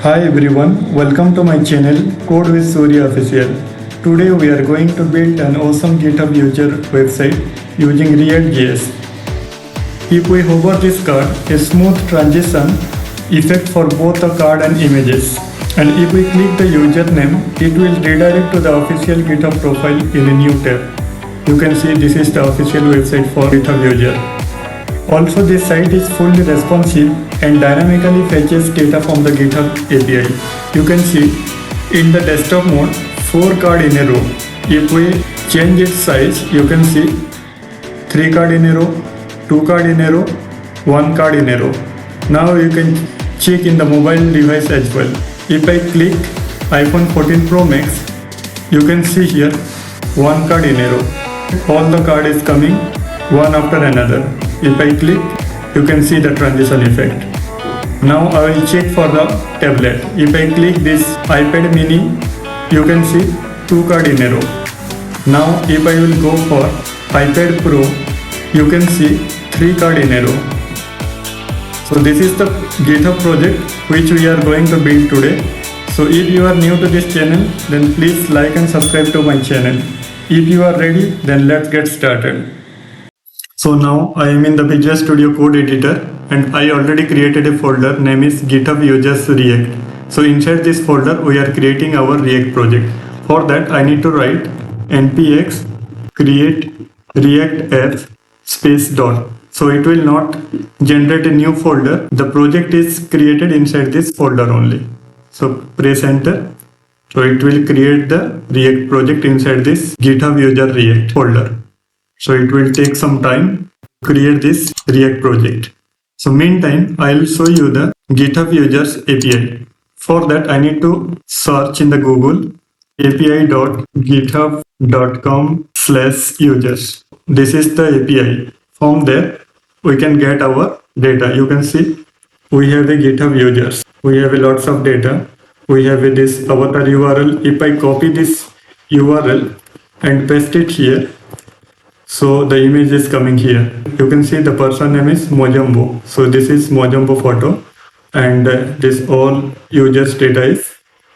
Hi everyone, welcome to my channel Code with Surya Official. Today we are going to build an awesome GitHub user website using React.js. If we hover this card, a smooth transition effect for both the card and images. And if we click the username, it will redirect to the official GitHub profile in a new tab. You can see this is the official website for GitHub user. Also, this site is fully responsive and dynamically fetches data from the GitHub API. You can see in the desktop mode 4 cards in a row. If we change its size, you can see 3 cards in a row, 2 cards in a row, 1 card in a row. Now you can check in the mobile device as well. If I click iPhone 14 Pro Max, you can see here 1 card in a row. All the cards is coming one after another. If I click, you can see the transition effect. Now I will check for the tablet. If I click this iPad mini, you can see 2 cards in a row. Now if I will go for iPad Pro, you can see 3 cards in a row. So this is the GitHub project which we are going to build today. So if you are new to this channel, then please like and subscribe to my channel. If you are ready, then let's get started. So now I am in the Visual Studio Code editor and I already created a folder name is GitHub Users React. So inside this folder we are creating our React project. For that I need to write npx create react app space dot. So it will not generate a new folder. The project is created inside this folder only. So press enter. So it will create the React project inside this GitHub User React folder. So it will take some time to create this React project. So meantime, I'll show you the GitHub Users API. For that, I need to search in the Google api.github.com/users. This is the API. From there, we can get our data. You can see we have a GitHub users. We have a lots of data. We have this avatar URL. If I copy this URL and paste it here, so the image is coming here. You can see the person name is Mojambo. So this is Mojambo photo and this all users data is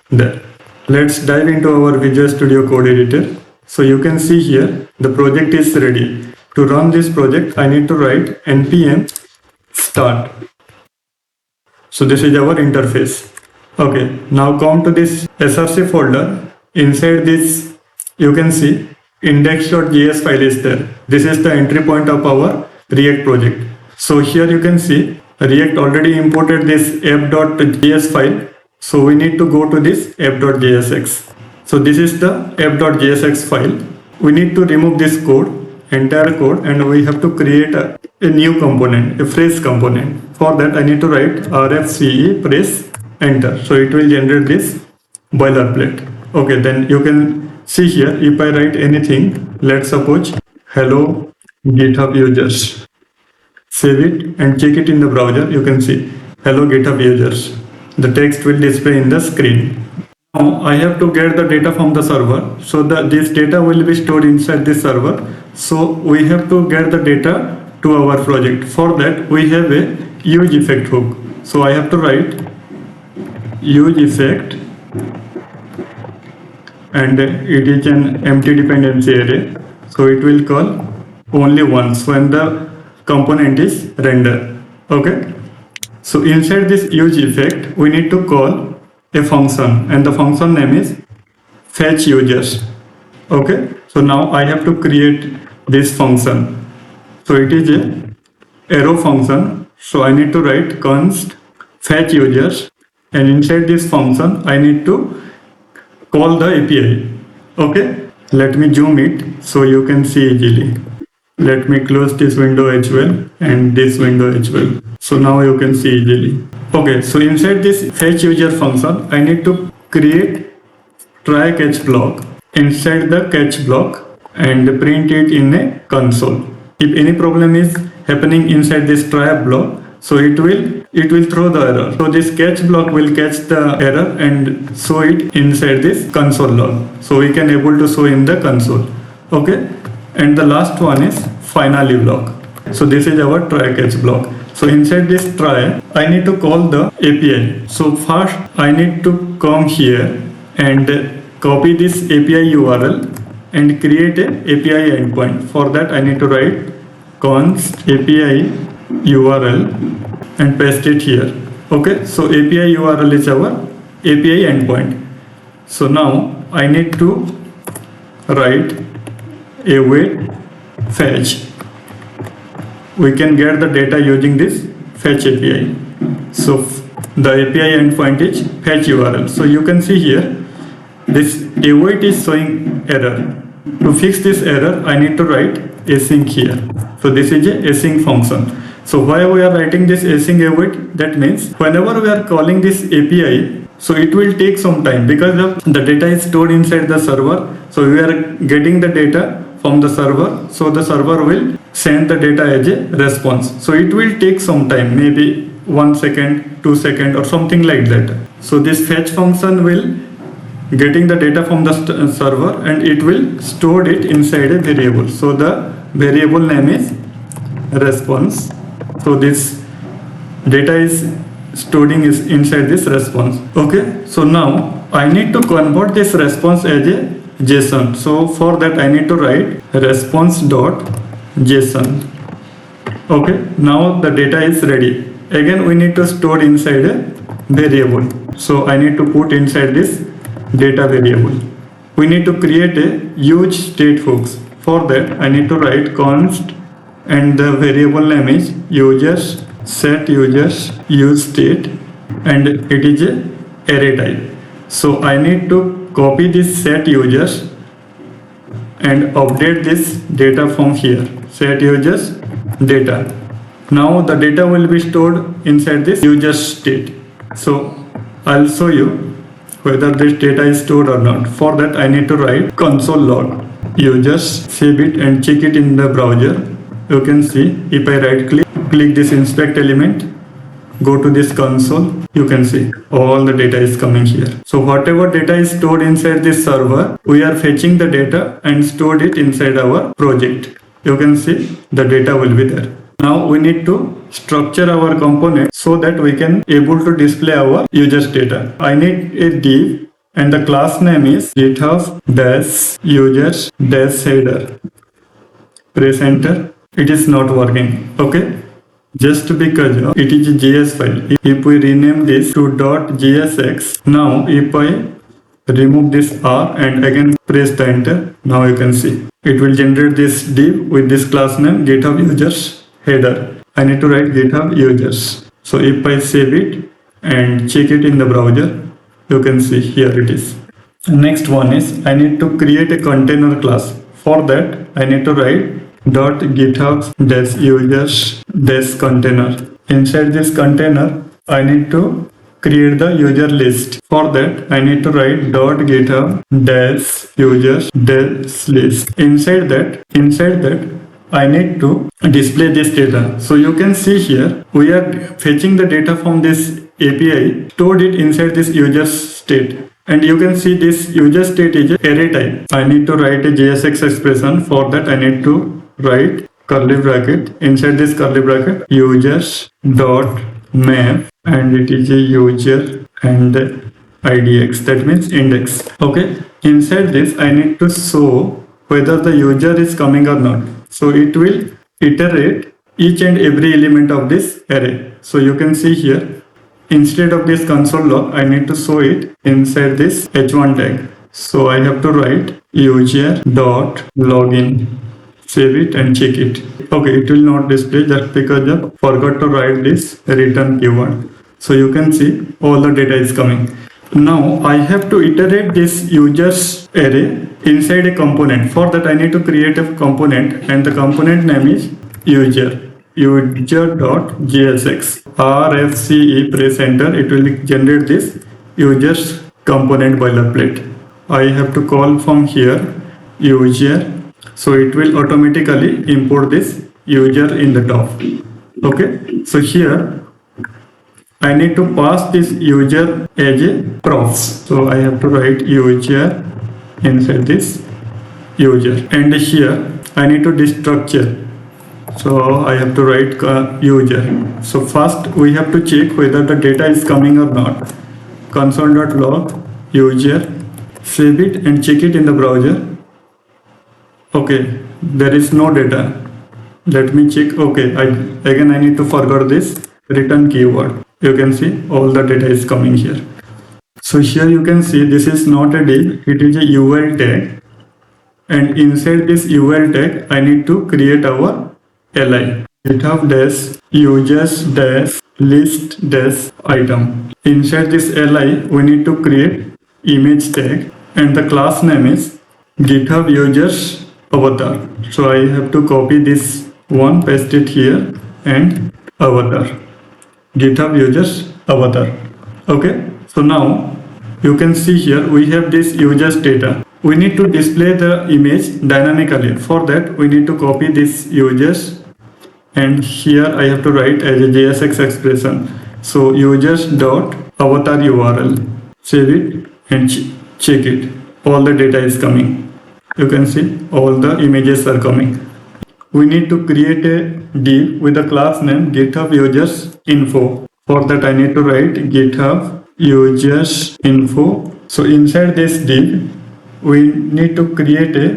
there. Let's dive into our Visual Studio Code editor. So you can see here the project is ready. To run this project, I need to write npm start. So this is our interface. Okay, now come to this src folder. Inside this, you can see index.js file is there. This is the entry point of our React project. So here you can see React already imported this app.js file. So we need to go to this app.jsx. So this is the app.jsx file. We need to remove this code, entire code, and we have to create a new component, a fresh component. For that I need to write rfce, press enter. So it will generate this boilerplate. Okay, then you can see here, if I write anything, let's suppose hello GitHub users, save it and check it in the browser. You can see hello GitHub users. The text will display in the screen. Now I have to get the data from the server. So this data will be stored inside this server. So we have to get the data to our project. For that we have a use effect hook. So I have to write use effect, and it is an empty dependency array. So it will call only once when the component is rendered. Okay. So inside this use effect, we need to call a function and the function name is fetch users. Okay. So now I have to create this function. So it is a arrow function. So I need to write const fetch users, and inside this function I need to call the API. Okay, let me zoom it so you can see easily. Let me close this window as well and this window as well. So now you can see easily. Okay, so inside this fetch user function, I need to create try catch block inside the catch block and print it in a console. If any problem is happening inside this try block, so it will throw the error. So this catch block will catch the error and show it inside this console log. So we can able to show in the console. Okay. And the last one is finally block. So this is our try catch block. So inside this try, I need to call the API. So first I need to come here and copy this API URL and create a API endpoint. For that I need to write const API URL and paste it here. Okay, so API URL is our API endpoint. So now I need to write await fetch. We can get the data using this fetch API. So the API endpoint is fetch URL. So you can see here this await is showing error. To fix this error, I need to write async here. So this is a async function. So why we are writing this async await? That means whenever we are calling this API, so it will take some time because the data is stored inside the server. So we are getting the data from the server. So the server will send the data as a response. So it will take some time, maybe 1 second, 2 seconds or something like that. So this fetch function will getting the data from the server and it will store it inside a variable. So the variable name is response. So this data is storing is inside this response. Okay, so now I need to convert this response as a JSON. So for that I need to write response.json. Okay, now the data is ready. Again we need to store inside a variable. So I need to put inside this data variable. We need to create a use state hooks. For that I need to write const and the variable name is users set users use state and it is a array type. So I need to copy this set users and update this data from here. Set users data. Now the data will be stored inside this users state. So I'll show you whether this data is stored or not. For that I need to write console log users, save it and check it in the browser. You can see if I right click this inspect element, go to this console, you can see all the data is coming here. So whatever data is stored inside this server, we are fetching the data and stored it inside our project. You can see the data will be there. Now we need to structure our component so that we can able to display our users data. I need a div and the class name is GitHub -users -header. Press enter. It is not working. Okay, just because it is a JS file. If we rename this to .jsx, now if I remove this R and again press the enter, now you can see it will generate this div with this class name GitHub users header. I need to write GitHub users. So if I save it and check it in the browser, you can see here it is. Next one is I need to create a container class. For that I need to write .github-users-container. Inside this container I need to create the user list. For that I need to write .github-users-list. Inside that I need to display this data. So you can see here we are fetching the data from this API, stored it inside this user state. And you can see this user state is array type. I need to write a JSX expression. For that I need to write curly bracket. Inside this curly bracket users dot map and it is a user and idx, that means index. Okay, inside this I need to show whether the user is coming or not. So it will iterate each and every element of this array. So you can see here instead of this console log I need to show it inside this h1 tag. So I have to write user dot login. Save it and check it. Okay, it will not display just because I forgot to write this return keyword. So you can see all the data is coming. Now I have to iterate this users array inside a component. For that I need to create a component and the component name is user.jsx. RFCE, press enter, it will generate this users component boilerplate. I have to call from here user. So it will automatically import this user in the top. Okay, so here I need to pass this user as a props. So I have to write user inside this user, and here I need to destructure So I have to write user. So first we have to check whether the data is coming or not. Console.log user, save it and check it in the browser. Okay, there is no data. Let me check. Okay, again I need to forget this return keyword. You can see all the data is coming here. So here you can see this is not a div, it is a UL tag, and inside this UL tag I need to create our li. GitHub dash users dash list dash item. Inside this li we need to create image tag, and the class name is GitHub users avatar. So I have to copy this one, paste it here, and avatar. GitHub users avatar. Okay, so now you can see here we have this users data. We need to display the image dynamically. For that we need to copy this users, and here I have to write as a JSX expression. So users dot avatar URL. Save it and check it. All the data is coming. You can see all the images are coming. We need to create a div with a class name GitHub users info. For that I need to write GitHub users info. So inside this div we need to create a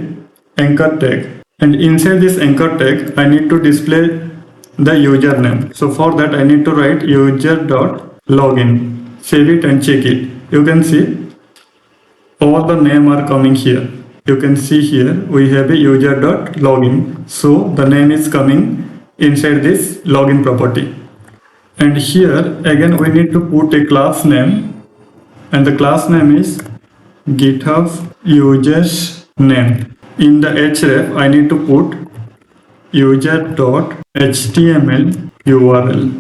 anchor tag, and inside this anchor tag I need to display the username. So for that I need to write user.login. Save it and check it. You can see all the name are coming here. You can see here we have a user.login. So the name is coming inside this login property. And here again we need to put a class name, and the class name is GitHub users name. In the href I need to put user.html URL.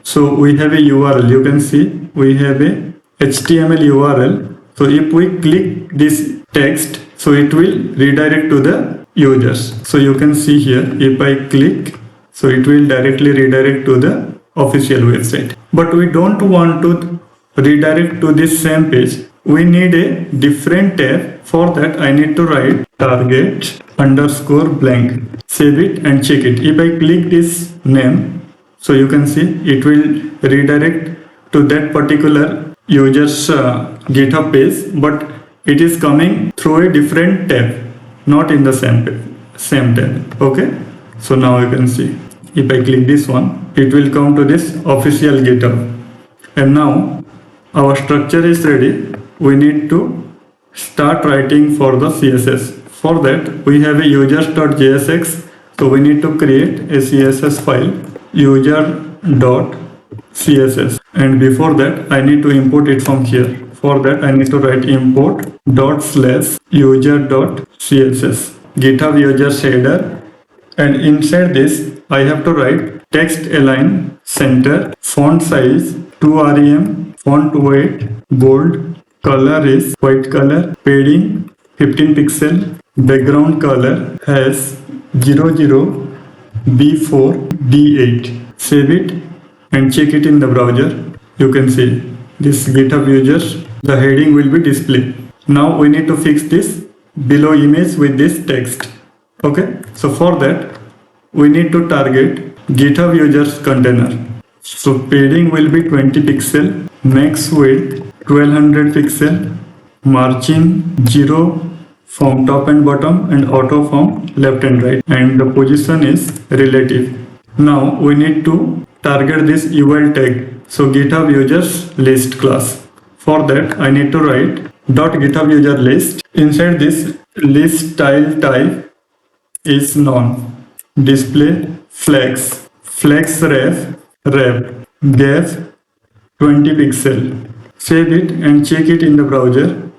So we have a URL. You can see we have a HTML URL. So if we click this text, so it will redirect to the users. So you can see here if I click, so it will directly redirect to the official website. But we don't want to redirect to this same page. We need a different tab. For that I need to write target underscore blank. Save it and check it. If I click this name, so you can see it will redirect to that particular user's GitHub page, but it is coming through a different tab, not in the same tab. Okay, so now you can see if I click this one, it will come to this official GitHub. And now our structure is ready. We need to start writing for the CSS. For that we have a users.jsx. So we need to create a CSS file user.css, and before that I need to import it from here. For that I need to write import ./user.css GitHub users header, and inside this I have to write text align center, font size 2 rem, font weight bold, color is white color, padding 15 pixel, background color has 00B4D8. Save it and check it in the browser. You can see this GitHub users, the heading will be displayed. Now we need to fix this below image with this text. Okay, so for that we need to target GitHub users container. So padding will be 20 pixel, max width 1200 pixel, margin 0 from top and bottom, and auto from left and right, and the position is relative. Now we need to target this UL tag, so GitHub users list class. For that I need to write .GitHub user list. Inside this list style type is none. Display flex ref gap 20 pixel. Save it and check it in the browser.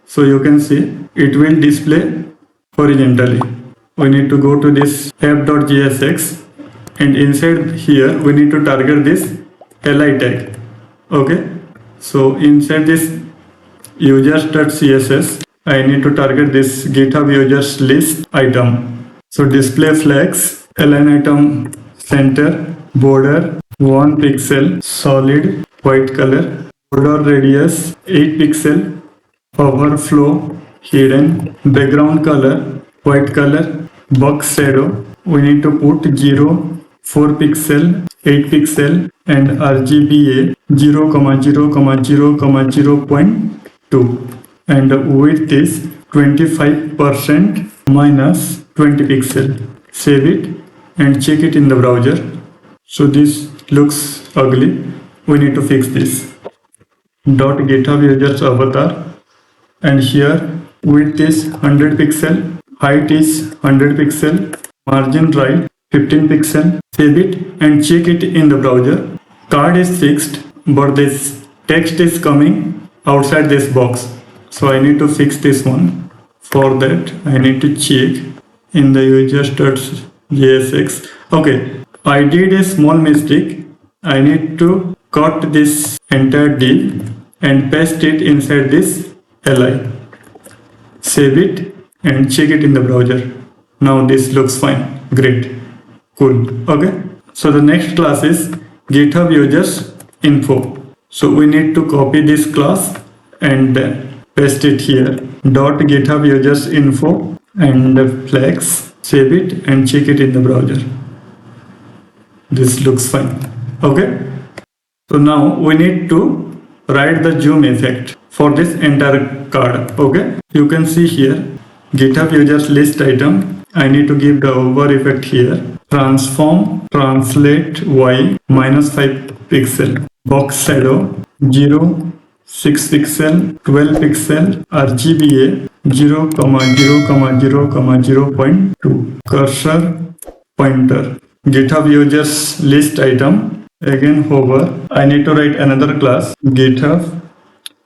So you can see it will display horizontally. We need to go to this app.jsx, and inside here we need to target this li tag. Okay, so inside this users.css I need to target this GitHub users list item. So display flex align item center, border 1 pixel, solid white color, border radius 8 pixel, overflow hidden, background color white color, box shadow we need to put 0, 4 pixel, 8 pixel and RGBA 0, 0, 0, 0.2 and width is 25% minus 20 pixel. Save it and check it in the browser. So this looks ugly. We need to fix this. .github users avatar, and here width is 100 pixel, height is 100 pixel, margin right 15 pixel. Save it and check it in the browser. Card is fixed, but this text is coming outside this box. So I need to fix this one. For that I need to check in the users.jsx. Okay, I did a small mistake. I need to cut this entire div and paste it inside this li. Save it and check it in the browser. Now this looks fine. Great. Cool. Okay. So the next class is GitHub users info. So we need to copy this class and paste it here. .github users info and flex. Save it and check it in the browser. This looks fine. Okay. So now we need to write the zoom effect for this entire card. Okay. You can see here GitHub users list item. I need to give the over effect here. Transform translate y -5 pixel. Box shadow 0, 6 pixel, 12 pixel, RGBA 0, 0, 0.2. Cursor pointer. GitHub users list item. Again hover. I need to write another class GitHub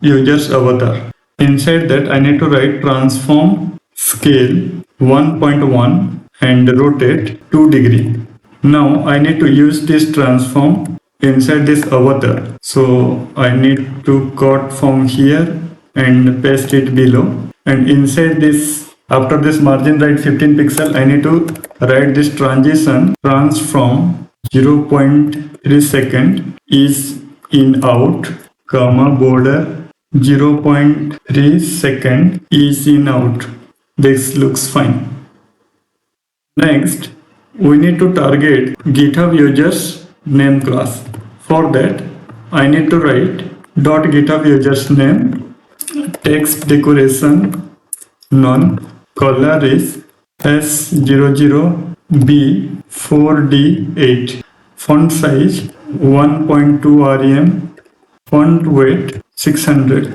users avatar. Inside that I need to write transform scale 1.1 and rotate 2 degree. Now I need to use this transform inside this avatar. So I need to cut from here and paste it below. And inside this, after this margin right 15 pixel, I need to write this transition transform 0.3 second is in out, comma border 0.3 second is in out. This looks fine. Next, we need to target GitHub users name class. For that, I need to write .github users name, text decoration none, color is S00B4D8, font size 1.2 rem, font weight 600.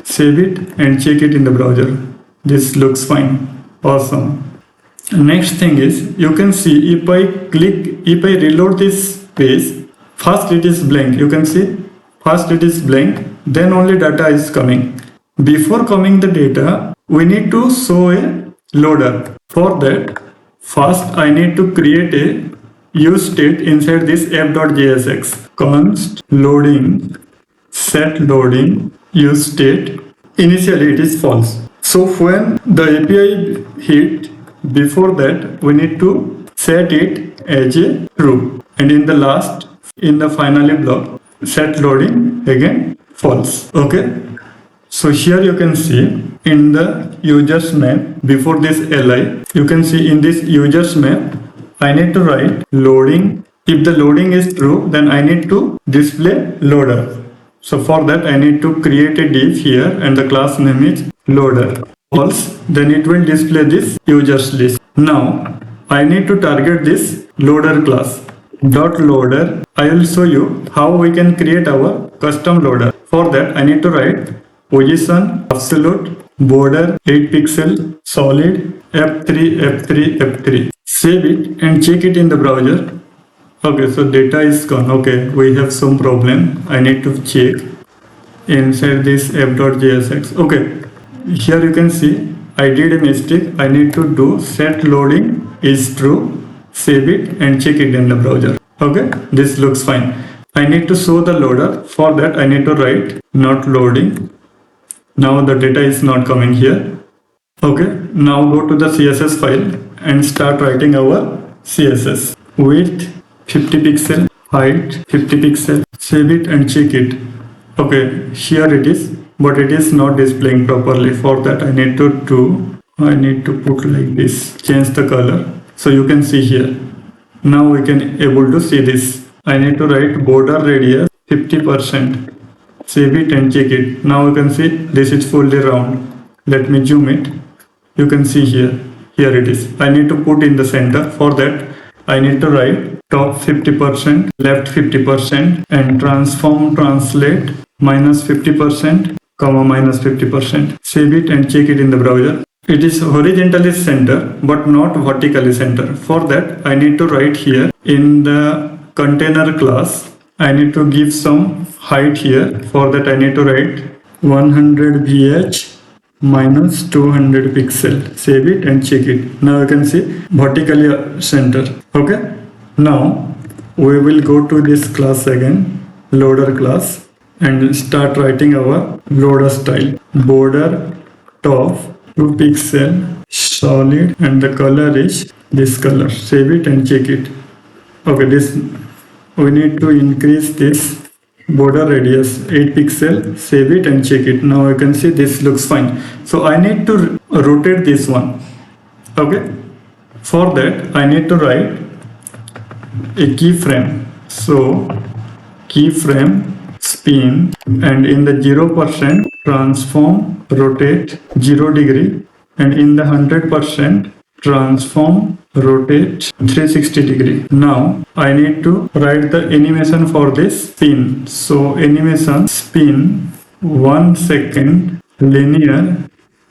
Save it and check it in the browser. This looks fine. Awesome. Next thing is, you can see if I reload this page, first it is blank. You can see first it is blank, then only data is coming. Before coming the data, we need to show a loader. For that, first I need to create a use state inside this app.jsx. Const loading set loading use state. Initially it is false. So when the API hit, before that we need to set it as a true, and in the finally block set loading again false. Okay, so here you can see in the users map before this li, you can see in this users map I need to write loading. If the loading is true, then I need to display loader. So for that I need to create a div here and the class name is loader. False, then it will display this users list. Now I need to target this loader class. .loader, I will show you how we can create our custom loader. For that I need to write position absolute border 8 pixel solid f3 f3 f3. Save it and check it in the browser. Okay, so data is gone. Okay, we have some problem. I need to check inside this app.jsx. Okay, here you can see I did a mistake. I need to do set loading is true. Save it and check it in the browser. Okay, this looks fine. I need to show the loader. For that I need to write not loading. Now the data is not coming here. Okay, now go to the CSS file and start writing our CSS. Width 50 pixel, height 50 pixel. Save it and check it. Okay, here it is, but it is not displaying properly. For that I need to put like this, change the color So you can see here. Now we can able to see this. I need to write border radius 50%. Save it and check it. Now you can see this is fully round. Let me zoom it. You can see here. Here it is. I need to put in the center. For that, I need to write top 50%, left 50%, and transform translate minus 50%, comma minus 50%. Save it and check it in the browser. It is horizontally center but not vertically center. For that, I need to write here in the container class. I need to give some height here. For that, I need to write 100 vh minus 200 pixel. Save it and check it. Now you can see vertically center. Okay. Now we will go to this class again, loader class, and start writing our loader style. Border top 2 pixel solid, and the color is this color. Save it and check it. Okay, this we need to increase this border radius 8 pixel. Save it and check it. Now you can see this looks fine. So I need to rotate this one. Okay, for that I need to write a keyframe. So keyframe spin, and in the 0% transform rotate 0 degree, and in the 100% transform rotate 360 degree. Now I need to write the animation for this spin. So animation spin 1 second linear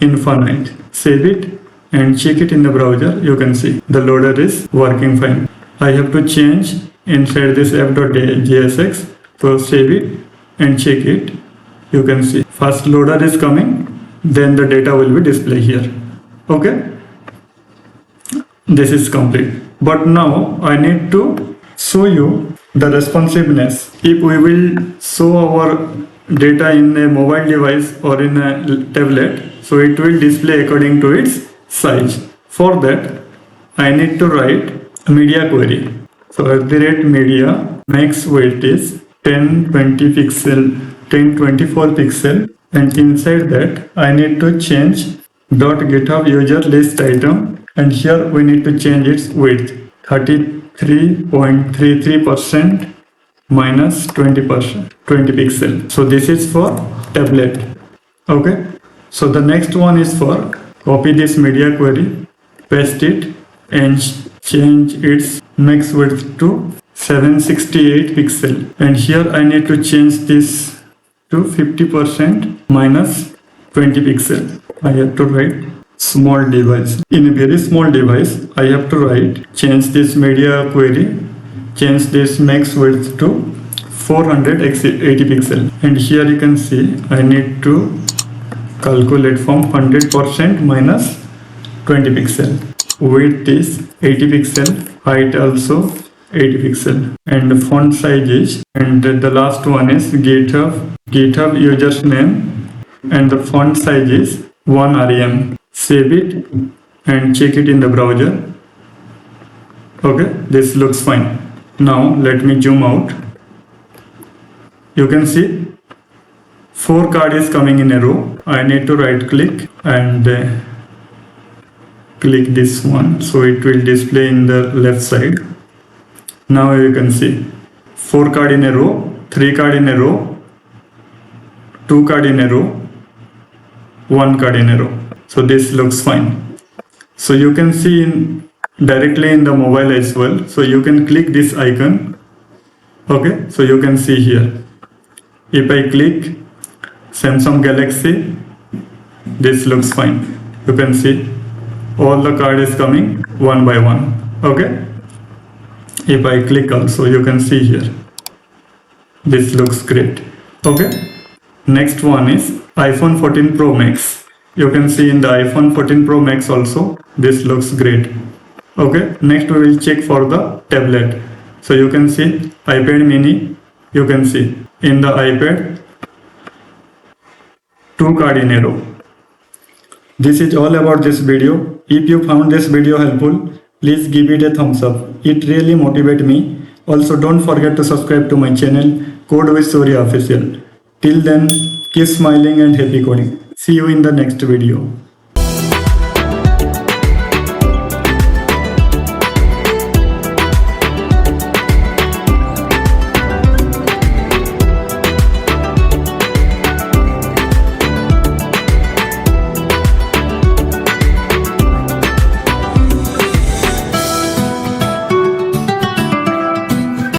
infinite. Save it and check it in the browser. You can see the loader is working fine. I have to change inside this app.jsx. So save it and check it. You can see first loader is coming, then the data will be displayed here. Okay, this is complete. But now I need to show you the responsiveness. If we will show our data in a mobile device or in a tablet, so it will display according to its size. For that, I need to write a media query. So @media max width is 1020 pixel, 1024 pixel, and inside that I need to change .github user list item, and here we need to change its width 33.33% minus 20%, 20 pixel. So this is for tablet. Okay, so the next one is for copy this media query, paste it, and change its max width to 768 pixel, and here I need to change this to 50% minus 20 pixel. I have to write small device. In a very small device, I have to write change this media query, change this max width to 480 pixel, and here you can see I need to calculate from 100% minus 20 pixel. Width is 80 pixel, height also 80 pixel, and the font size is, and the last one is GitHub user's name, and the font size is 1 rem. Save it and check it in the browser. Okay, this looks fine. Now let me zoom out. You can see 4 cards is coming in a row. I need to right click and click this one, so it will display in the left side. Now you can see 4 cards in a row, 3 cards in a row, 2 cards in a row, 1 card in a row. So this looks fine. So you can see directly in the mobile as well. So you can click this icon. Okay, so you can see here. If I click Samsung Galaxy, this looks fine. You can see all the card is coming one by one. Okay, if I click also, you can see here, this looks great. Okay, next one is iPhone 14 Pro Max. You can see in the iPhone 14 Pro Max also, this looks great. Okay, next we will check for the tablet. So you can see iPad mini. You can see in the iPad 2 cards in a row. This is all about this video. If you found this video helpful, please give it a thumbs up. It really motivates me. Also, don't forget to subscribe to my channel, Code with Surya Official. Till then, keep smiling and happy coding. See you in the next video.